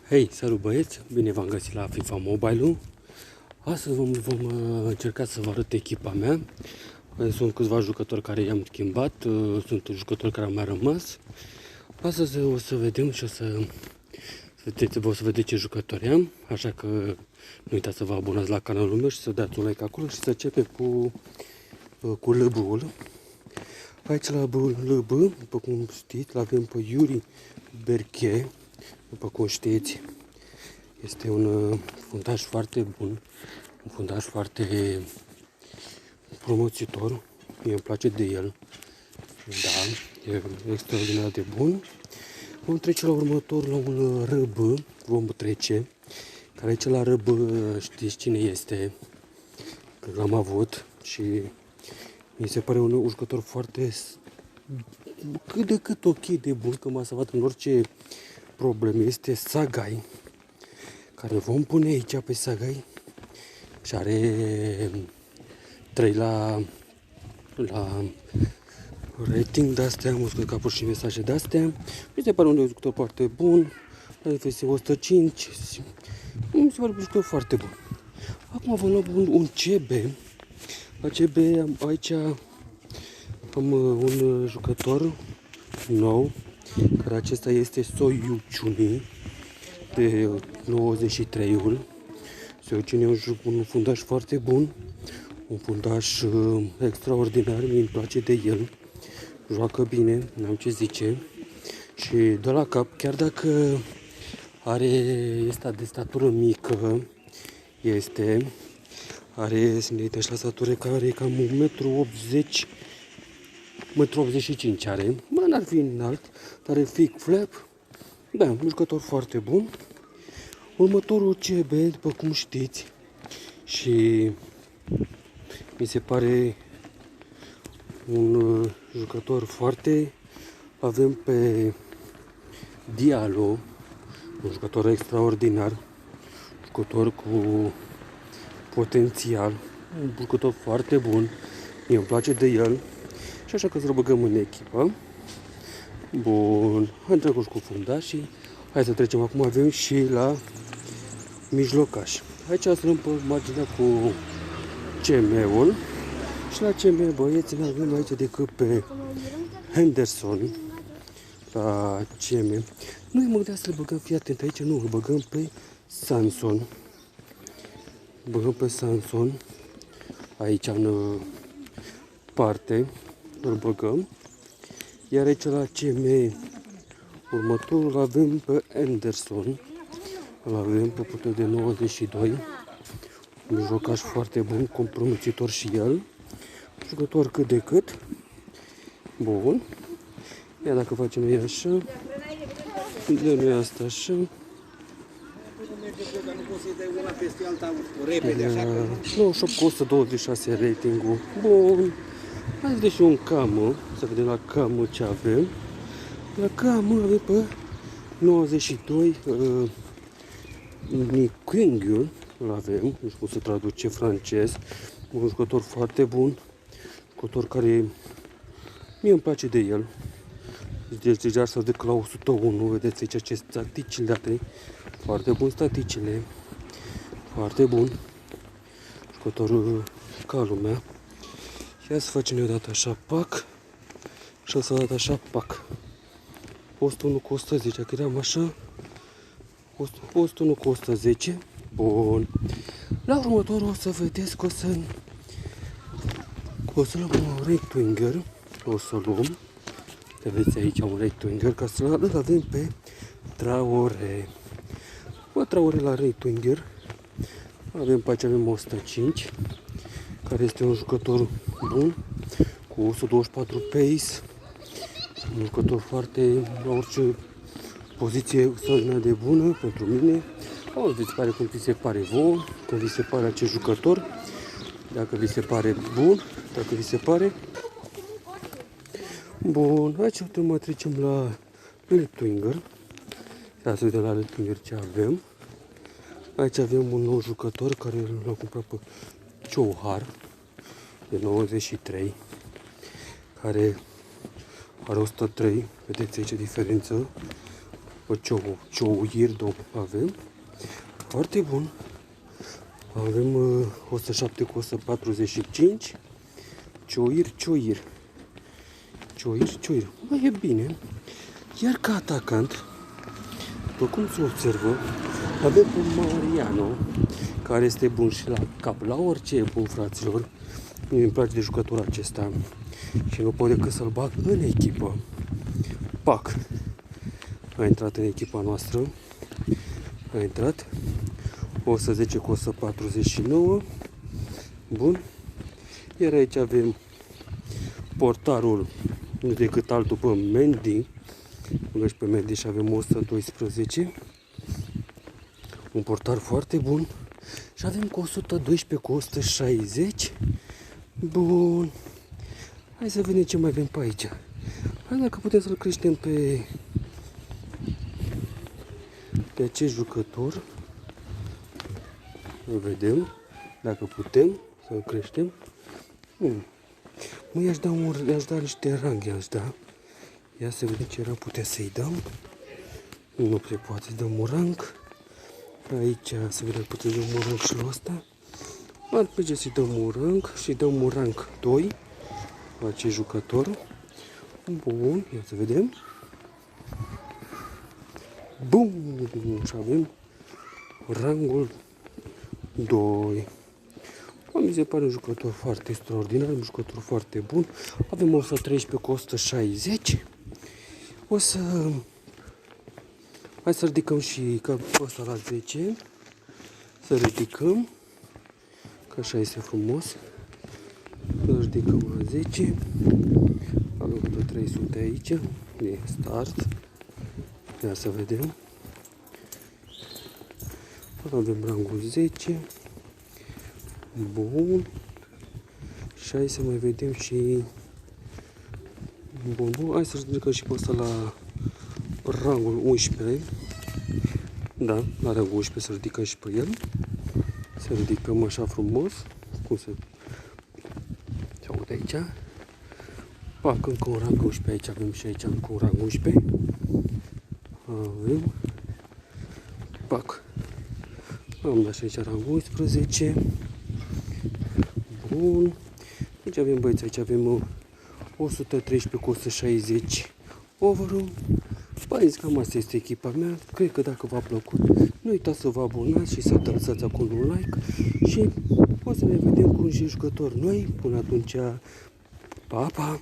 Hei, salut băieți! Bine v-am găsit la FIFA Mobile-ul. Astăzi vom încerca să vă arăt echipa mea. Sunt câțiva jucători care i-am schimbat, sunt jucători care au mai rămas. Astăzi o să vedem și o să vedeți ce jucători am, așa că nu uitați să vă abonați la canalul meu și să dați un like acolo și să începem cu LB-ul. Aici la LB, după cum știți, l-avem pe Yuri Berche, după cum știți. Este un fundaș foarte bun, un fundaș foarte promoțitor, mie îmi place de el, da, e extraordinar de bun. Vom trece la următor, la un RB, care aici la RB știți cine este, că l-am avut și mi se pare un jucător foarte, cât de cât ok de bun, că m-a salvat în orice probleme, este Sagai, care vom pune aici pe Sagai și are 3 la rating de-astea, am văzut capuri și mesaje de-astea. Mi se pare un jucător foarte bun, la FS 105, mi se pare un jucător foarte bun. Acum vom lua un CB. La CB aici am un jucător nou, care acesta este Soyuchuni de 93-ul. Soyuchuni e un fundaș foarte bun, un fundaș extraordinar, mi-mi place de el, joacă bine, n-am ce zice și de la cap, chiar dacă este de statură mică, are, să ne uităm și la statură, care are cam 1,80 m, 1,85 m are, n-ar fi înalt, dar are flick flap, da, un jucător foarte bun. Următorul CB, după cum știți, și mi se pare un jucător foarte, avem pe Diallo, un jucător extraordinar, jucător cu potențial, un jucător foarte bun, mie îmi place de el și așa că să-l băgăm în echipă. Bun, am trecut cu fundașii, hai să trecem acum, avem și la mijlocaș. Aici să luăm pe marginea cu CM-ul și la CM, băieți, ne avem aici decât pe Henderson la CM. Noi mă gândeam să le băgăm, fii atent, aici nu, îl băgăm pe Sanson. Băgăm pe Sanson aici în parte, îl băgăm. Iar aici la CM următorul avem pe Anderson. Îl avem pe putere de 92. Un jocaș foarte bun, compromițător și el. Jucător cât de cât. Bun. Ia dacă facem noi așa. De noi asta așa. Nu, 126 ratingul. Bun. Hai să și un camă. Să vedem la camă ce avem. La camă avem pe 92 Niquingul. Îl avem, nu știu cum se traduce francez. Un jucător foarte bun. Jucător care mie îmi place de el. Deci deja s-a de la 101, vedeți aici ce staticile are. Foarte bun staticile. Foarte bun. Jucătorul ca lumea. Ia să facem o dată așa, pac. Și o să dată așa, pac. 101 cu 110, că eram așa. 101 cu 110. Bun. La următorul o să vedeți că o să luăm un right winger. O să luăm. Vedeți aici un right winger, ca să-l avem pe Traore. Bă, Traore la right winger. Avem pe aici, avem 105, care este un jucător bun, cu 124 pace. Un jucător foarte, la orice poziție extraordinar de bună pentru mine. O, vi se pare cum vi se pare vouă, cum vi se pare acest jucător, dacă vi se pare bun, dacă vi se pare. Bun, aici mă trecem la left winger. Ia să vedem la left winger ce avem. Aici avem un nou jucător care l-am cumpărat pe Chouhar de 93, care are 103, vedeți aici diferență. O ciouir avem. Foarte bun. Avem 107 cu 145. Cioir. Mai e bine. Iar ca atacant, după cum se observă, avem pe Mariano, care este bun și la cap. La orice e bun, fraților. Îmi place de jucătorul acesta și nu pot decât să-l bag în echipă. Pac! A intrat în echipa noastră. A intrat. 110 cu 149. Bun. Iar aici avem portarul, nu decât altul pe Mendy. Urmește pe Mendy și avem 112. Un portar foarte bun. Și avem cu 112 cu 160. Bun. Hai să vedem ce mai avem pe aici. Hai dacă putem să-l creștem pe acest jucător. Îl vedem. Dacă putem să-l creștem. Mă, i-aș da niște rang, Ia să vedem ce rang putem să-i dăm. Nu se poate, dăm un rang. Aici să vedem putem dăm un rang și la ăsta. Ar plăcea să-i dăm un rang și dăm un rang 2 la acest jucător. Bun, ia să vedem. Bun, și avem rangul 2. Mi se pare un jucător foarte extraordinar, un jucător foarte bun. Avem 113 cu 160. Hai să ridicăm și ca ăsta la 10. Să ridicăm. Că așa este frumos. Să ridicăm la 10. Avem câte 300 aici. E start. Ia să vedem. Avem rangul 10. Bun. Și hai să mai vedem și... Bun. Hai să ridicăm și pe ăsta la rangul 11. Da, la rangul 11 să ridicăm și pe el. Să ridicăm așa frumos. Cum se aude aici. Pac, încă un rang 11 aici. Avem și aici încă un rang 11. Avem. Pac. Am dat și aici rangul 11. Bun. Aici avem, băieți, aici avem 113 cu 160 overall. Băieți, cam asta este echipa mea. Cred că dacă v-a plăcut, nu uitați să vă abonați și să dați acolo un like. Și o să ne vedem cu un jucător noi. Până atunci, pa, pa!